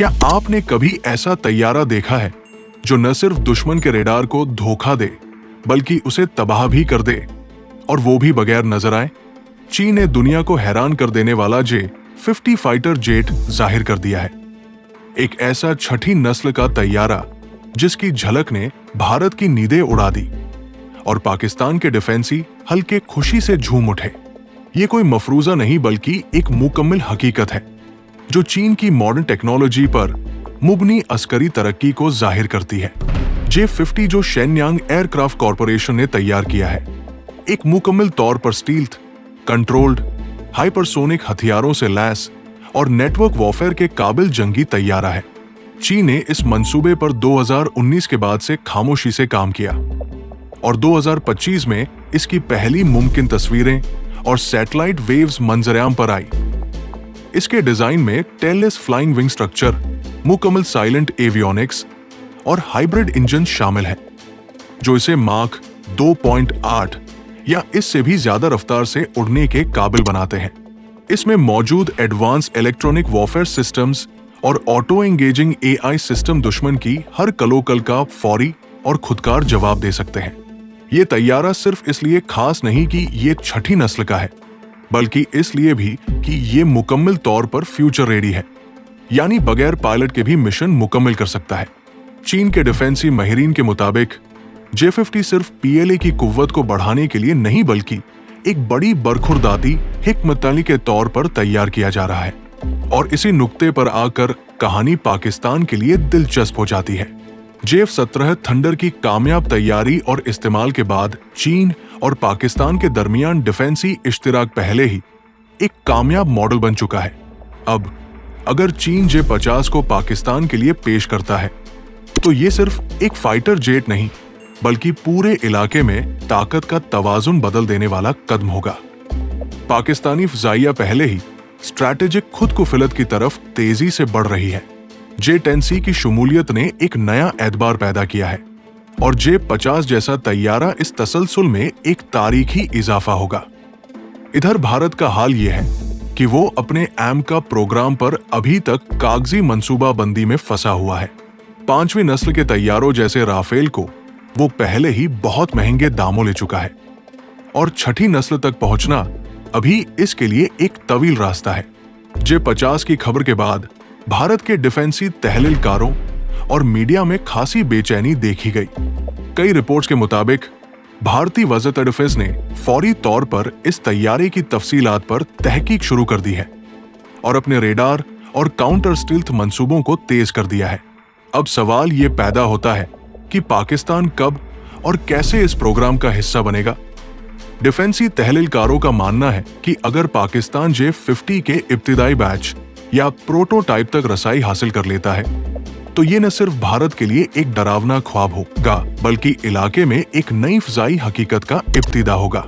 क्या आपने कभी ऐसा तैयारा देखा है जो न सिर्फ दुश्मन के रेडार को धोखा दे बल्कि उसे तबाह भी कर दे, और वो भी बगैर नजर आए? चीन ने दुनिया को हैरान कर देने वाला J-50 फाइटर जेट जाहिर कर दिया है। एक ऐसा छठी नस्ल का तैयारा जिसकी झलक ने भारत की नींदें उड़ा दी और पाकिस्तान के डिफेंसी हल्के खुशी से झूम उठे। ये कोई मफरूजा नहीं बल्कि एक मुकम्मल हकीकत है जो चीन की मॉडर्न टेक्नोलॉजी पर मुबनी अस्करी तरक्की को जाहिर करती है। J-50 जो शेनयांग एयरक्राफ्ट कॉरपोरेशन ने तैयार किया है, एक मुकम्मल तौर पर स्टील्थ, कंट्रोल्ड, हाइपरसोनिक हथियारों से लैस और नेटवर्क वॉरफेयर के काबिल जंगी तैयारा है। चीन ने इस मंसूबे पर 2019 के बाद से खामोशी से काम किया और 2025 में इसकी पहली मुमकिन तस्वीरें और सैटेलाइट वेव्स मंजरेआम पर आई। इसके डिजाइन में टेललेस फ्लाइंग विंग स्ट्रक्चर, मुकम्मल साइलेंट एवियोनिक्स और हाइब्रिड इंजन शामिल है जो इसे माक 2.8 या इससे भी ज्यादा रफ्तार से उड़ने के काबिल बनाते हैं। इसमें मौजूद एडवांस इलेक्ट्रॉनिक वॉरफेयर सिस्टम्स और ऑटो एंगेजिंग AI सिस्टम दुश्मन की हर कलोकल का फौरी और खुदकार जवाब दे सकते हैं। ये तैयारा सिर्फ इसलिए खास नहीं कि ये छठी नस्ल का है, बल्कि इसलिए भी कि ये मुकम्मल तौर पर फ्यूचर रेडी है, यानी बगैर पायलट के भी मिशन मुकम्मल कर सकता है। चीन के डिफेंसी माहिरीन के मुताबिक J-50 सिर्फ PLA की कुव्वत को बढ़ाने के लिए नहीं बल्कि एक बड़ी बरखुरदाती हिकमत-अमली के तौर पर तैयार किया जा रहा है। और इसी नुक्ते पर आकर कहानी पाकिस्तान के लिए दिलचस्प हो जाती है। J-17 थंडर की कामयाब तैयारी और इस्तेमाल के बाद चीन और पाकिस्तान के दरमियान डिफेंसी इश्तिराक पहले ही एक कामयाब मॉडल बन चुका है। अब अगर चीन J-50 को पाकिस्तान के लिए पेश करता है तो ये सिर्फ एक फाइटर जेट नहीं बल्कि पूरे इलाके में ताकत का तवाजुन बदल देने वाला कदम होगा। पाकिस्तानी फ़ज़ाइया पहले ही स्ट्रैटेजिक खुद को फिलत की तरफ तेजी से बढ़ रही है। J-10C की शमूलियत ने एक नया एतबार पैदा किया है और J-50 जैसा तैयारा इस तसलसल में एक तारीखी इजाफा होगा। इधर भारत का हाल ये है कि वो अपने AMCA प्रोग्राम पर अभी तक कागजी मंसूबा बंदी में फंसा हुआ है। 5वीं नस्ल के तैयारों जैसे राफेल को वो पहले ही बहुत महंगे दामों ले चुका है और छठी नस्ल तक पहुंचना अभी इसके लिए एक तवील रास्ता है। J-50 की खबर के बाद भारत के डिफेंसी तहलीलकारों और मीडिया में खासी बेचैनी देखी गई। कई रिपोर्ट्स के मुताबिक भारतीय वज़ारत डिफेंस ने फौरी तौर पर इस तैयारे की तफसीलात पर तहकीक शुरू कर दी है और अपने रेडार और काउंटर स्टील्थ मंसूबों को तेज कर दिया है। अब सवाल ये पैदा होता है कि पाकिस्तान कब और कैसे इस प्रोग्राम का हिस्सा बनेगा। डिफेंसी तहलीलकारों का मानना है कि अगर पाकिस्तान J-50 के इब्तिदाई बैच या प्रोटोटाइप तक रसाई हासिल कर लेता है तो ये न सिर्फ भारत के लिए एक डरावना ख्वाब होगा बल्कि इलाके में एक नई फ़ज़ाई हकीकत का इब्तिदा होगा।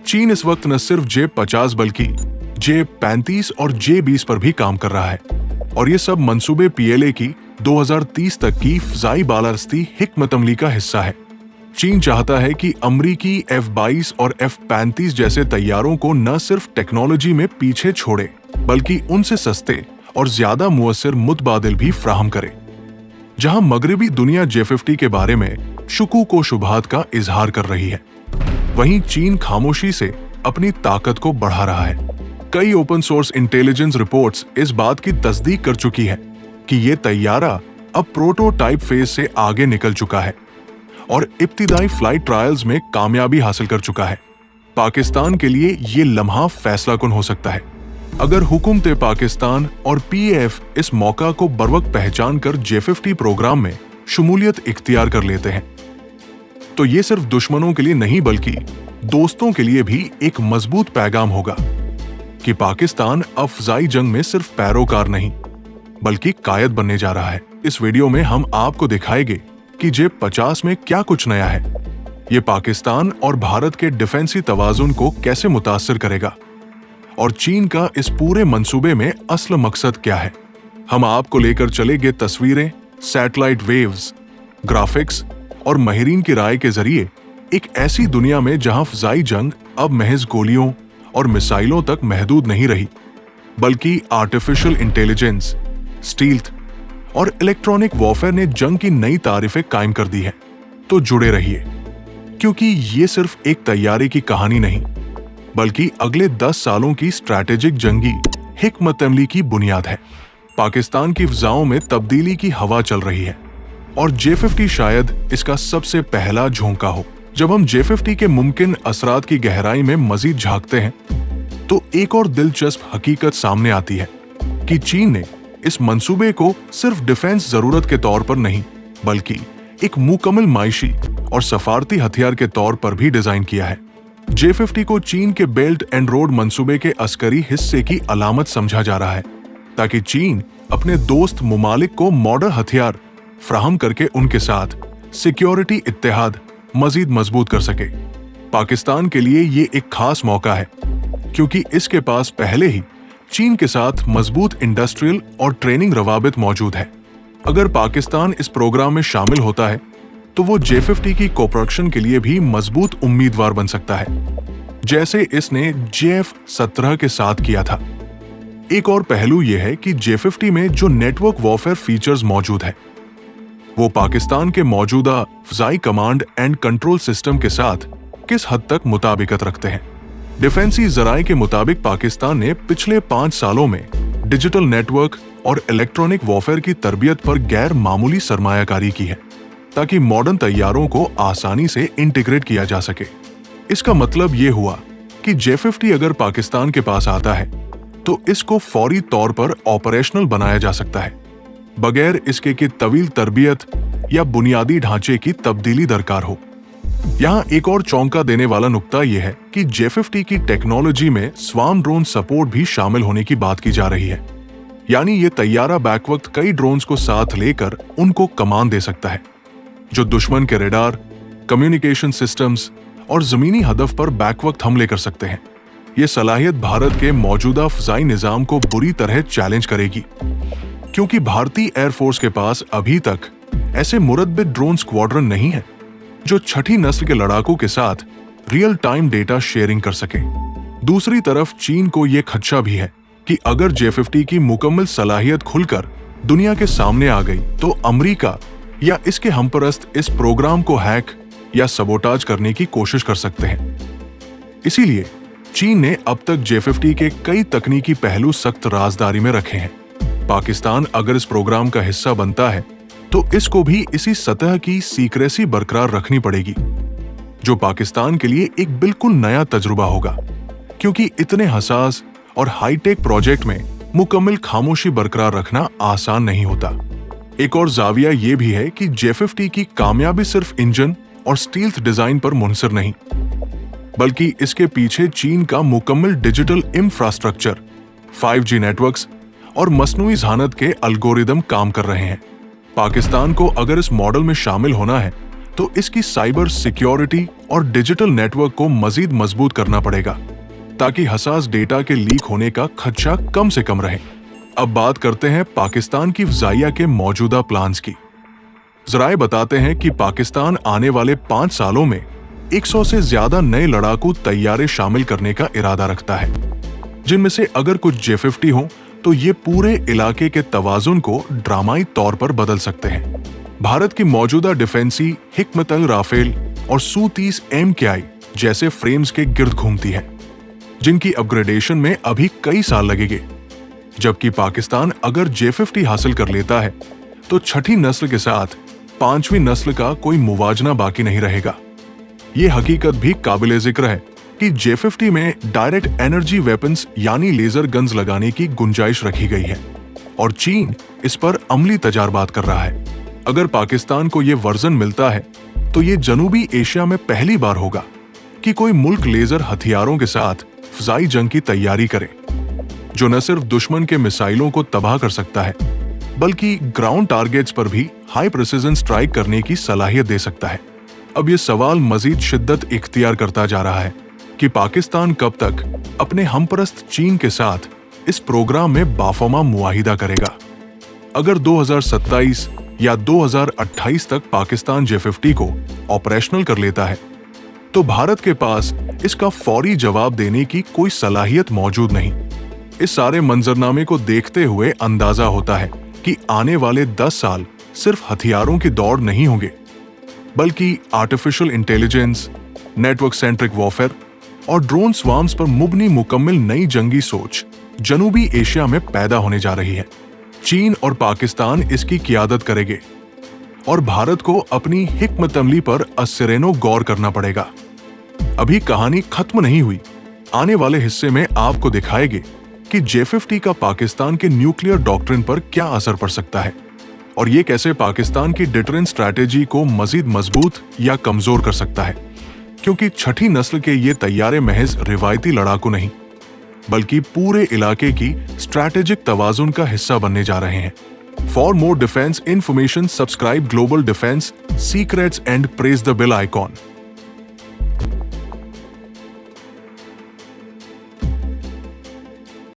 चीन इस वक्त न सिर्फ J-50 बल्कि J-35 और J-20 पर भी काम कर रहा है और ये सब मंसूबे PLA की 2030 तक की फ़ज़ाई बालादस्ती हिकमत-अमली का हिस्सा है। चीन चाहता है कि अमरीकी F-22 और F-35 जैसे तैयारों को न सिर्फ टेक्नोलॉजी में पीछे छोड़े बल्कि उनसे सस्ते और ज्यादा मुअस्सर मुतबादिल भी फ्राहम करे। जहां मगरबी दुनिया J-50 के बारे में शुकूक व शुबहात का इजहार कर रही है, वहीं चीन खामोशी से अपनी ताकत को बढ़ा रहा है। कई ओपन सोर्स इंटेलिजेंस रिपोर्ट्स इस बात की तस्दीक कर चुकी है कि ये तैयारा अब प्रोटोटाइप फेज से आगे निकल चुका है और इब्तिदाई फ्लाइट ट्रायल्स में कामयाबी हासिल कर चुका है। पाकिस्तान के लिए ये लम्हा फैसलाकुन हो सकता है। अगर हुकूमत पाकिस्तान और PAF इस मौका को बरवक्त पहचान कर J-50 प्रोग्राम में शमूलियत इख्तियार कर लेते हैं तो ये सिर्फ दुश्मनों के लिए नहीं बल्कि दोस्तों के लिए भी एक मजबूत पैगाम होगा कि पाकिस्तान अब फ़ज़ाई जंग में सिर्फ पैरोकार नहीं बल्कि कायद बनने जा रहा है। इस वीडियो में हम आपको दिखाएंगे कि J-50 में क्या कुछ नया है, ये पाकिस्तान और भारत के डिफेंसी तवाजुन को कैसे मुतासिर करेगा और चीन का इस पूरे मंसूबे में असल मकसद क्या है। हम आपको लेकर चलेंगे तस्वीरें, सैटेलाइट वेव्स, ग्राफिक्स और माहिरीन की राय के जरिए एक ऐसी दुनिया में जहां फ़ज़ाई जंग अब महज गोलियों और मिसाइलों तक महदूद नहीं रही बल्कि आर्टिफिशियल इंटेलिजेंस, स्टील्थ और इलेक्ट्रॉनिक वॉरफेयर ने जंग की नई तारीफें कायम कर दी है। तो जुड़े रहिए, क्योंकि ये सिर्फ एक तैयारी की कहानी नहीं, बल्कि अगले 10 सालों की स्ट्रैटेजिक जंगी हिकमत अमली की बुनियाद है। पाकिस्तान की फिजाओं में तब्दीली की हवा चल रही है और J-50 शायद इसका सबसे पहला झोंका हो। जब हम J-50 के मुमकिन असरात की गहराई में मजीद झांकते हैं, तो एक और दिलचस्प हकीकत सामने आती है कि चीन ने इस मंसूबे को सिर्फ डिफेंस जरूरत के तौर पर नहीं, बल्कि एक मुकम्मल मायशी और सफारती हथियार के तौर पर भी डिजाइन किया है। J-50 को चीन के बेल्ट एंड रोड मंसूबे के अस्करी हिस्से की अलामत समझा जा रहा है, ताकि चीन अपने दोस्त मुमालिक को मॉडर्न हथियार फ्राहम करके उनके साथ सिक्योरिटी इत्तेहाद मजीद मजबूत कर सके। पाकिस्तान के लिए ये एक खास मौका है, क्योंकि इसके पास पहले ही चीन के साथ मजबूत इंडस्ट्रियल और ट्रेनिंग रवाबित मौजूद है। अगर पाकिस्तान इस प्रोग्राम में शामिल होता है, तो वो J-50 की कोप्रोडक्शन के लिए भी मजबूत उम्मीदवार बन सकता है, जैसे इसने JF-17 के साथ किया था। एक और पहलू यह है कि J-50 में जो नेटवर्क वॉरफेयर फीचर्स मौजूद है, वो पाकिस्तान के मौजूदा फ़ज़ाई कमांड एंड कंट्रोल सिस्टम के साथ किस हद तक मुताबिकत रखते हैं। डिफेंसी जराये के मुताबिक पाकिस्तान ने पिछले 5 सालों में डिजिटल नेटवर्क और इलेक्ट्रॉनिक वॉरफेयर की तरबियत पर गैर मामूली सरमायाकारी की है, ताकि मॉडर्न तैयारों को आसानी से इंटीग्रेट किया जा सके। इसका मतलब ये हुआ कि J-50 अगर पाकिस्तान के पास आता है, तो इसको फौरी तौर पर ऑपरेशनल बनाया जा सकता है, बगैर इसके कि तवील तरबियत या बुनियादी ढांचे की तब्दीली दरकार हो। यहाँ एक और चौंका देने वाला नुक्ता यह है कि J-50 की टेक्नोलॉजी में स्वार्म ड्रोन सपोर्ट भी शामिल होने की बात की जा रही है। यानी ये तैयारा बैक वक्त कई ड्रोन्स को साथ लेकर उनको कमान दे सकता है, जो दुश्मन के रेडार, कम्युनिकेशन सिस्टम्स और जमीनी हदफ पर बैक वक्त हमले कर सकते हैं। ये सलाहियत भारत के मौजूदा फ़ज़ाई निज़ाम को बुरी तरह चैलेंज करेगी, क्योंकि भारतीय एयरफोर्स के पास अभी तक ऐसे मुरद्दत ड्रोन स्क्वाड्रन नहीं है जो छठी नस्ल के लड़ाकों के साथ रियल टाइम डेटा शेयरिंग कर सके। दूसरी तरफ चीन को यह खदशा भी है कि अगर J-50 की मुकम्मल सलाहियत खुलकर दुनिया के सामने आ गई, तो अमेरिका या इसके हमपरस्त इस प्रोग्राम को हैक या सबोटाज करने की कोशिश कर सकते हैं। इसीलिए चीन ने अब तक J-50 के कई तकनीकी पहलू सख्त राजदारी में रखे हैं। पाकिस्तान अगर इस प्रोग्राम का हिस्सा बनता है, तो इसको भी इसी सतह की सीक्रेसी बरकरार रखनी पड़ेगी, जो पाकिस्तान के लिए एक बिल्कुल नया तजुर्बा होगा, क्योंकि इतने हसास और हाईटेक प्रोजेक्ट में मुकम्मल खामोशी बरकरार रखना आसान नहीं होता। एक और जाविया ये भी है कि J-50 की कामयाबी सिर्फ इंजन और स्टील्थ डिजाइन पर मुनसर नहीं, बल्कि इसके पीछे चीन का मुकम्मल डिजिटल इंफ्रास्ट्रक्चर, 5G नेटवर्क्स और मसनूई ज़हानत के एल्गोरिदम काम कर रहे हैं। पाकिस्तान को अगर इस मॉडल में शामिल होना है, तो इसकी साइबर सिक्योरिटी और डिजिटल नेटवर्क को मजीद मजबूत करना पड़ेगा, ताकि हसास डेटा के लीक होने का खदशा कम से कम रहे। अब बात करते हैं पाकिस्तान की फ़ज़ाइया के मौजूदा प्लान्स की। ज़राए बताते हैं कि पाकिस्तान आने वाले 5 सालों में 100 से ज्यादा नए लड़ाकू तैयारे शामिल करने का इरादा रखता है, जिनमें से अगर कुछ J-50 हो, तो ये पूरे इलाके के तवाजुन को ड्रामाई तौर पर बदल सकते हैं। भारत की मौजूदा डिफेंसी हिकमत अल राफेल और Su-30 MKI जैसे फ्रेम्स के गिर्द घूमती है, जिनकी अपग्रेडेशन में अभी कई साल लगेंगे। जबकि पाकिस्तान अगर J-50 हासिल कर लेता है, तो छठी नस्ल के साथ 5वीं नस्ल का कोई मुवाजना बाकी नहीं रहेगा। ये हकीकत भी काबिले जिक्र है कि J-50 में डायरेक्ट एनर्जी वेपन्स यानी लेजर गन्स लगाने की गुंजाइश रखी गई है और चीन इस पर अमली तजारबात कर रहा है। अगर पाकिस्तान को ये वर्जन मिलता है, तो ये जनूबी एशिया में पहली बार होगा कि कोई मुल्क लेजर हथियारों के साथ फ़ज़ाई जंग की तैयारी करे, जो न सिर्फ दुश्मन के मिसाइलों को तबाह कर सकता है, बल्कि ग्राउंड टारगेट्स पर भी हाई प्रिसिजन स्ट्राइक करने की सलाहियत दे सकता है। अब ये सवाल मजीद शिद्दत इख्तियार करता जा रहा है कि पाकिस्तान कब तक अपने हमपरस्त चीन के साथ इस प्रोग्राम में बाफमा मुआहिदा करेगा। अगर 2027 या 2028 तक पाकिस्तान J-50 को ऑपरेशनल कर लेता है, तो भारत के पास इसका फौरी जवाब देने की कोई सलाहियत मौजूद नहीं। इस सारे मंजरनामे को देखते हुए अंदाजा होता है कि कि आने वाले 10 साल सिर्फ हथियारों की दौड़ नहीं होंगे, बल्कि artificial intelligence, network centric warfare और ड्रोन स्वार्म्स पर मुबनी मुकम्मल नई जंगी सोच जनूबी एशिया में पैदा होने जा रही है। चीन और पाकिस्तान इसकी क़ियादत करेंगे और भारत को अपनी हिकमत अमली पर अस्सिरेनो गौर करना पड़ेगा। अभी कहानी खत्म नहीं हुई। आने वाले हिस्से में आपको दिखाएंगे कि J-50 का पाकिस्तान के न्यूक्लियर डॉक्ट्रिन पर क्या असर पड़ सकता है और ये कैसे पाकिस्तान की डिटरेंस स्ट्रैटेजी को मजीद मजबूत या कमजोर कर सकता है, क्योंकि छठी नस्ल के ये तैयारे महज रिवायती लड़ाकू नहीं, बल्कि पूरे इलाके की स्ट्रैटेजिक तवाजुन का हिस्सा बनने जा रहे हैं। For more defence information, subscribe Global Defence Secrets and press the bell icon.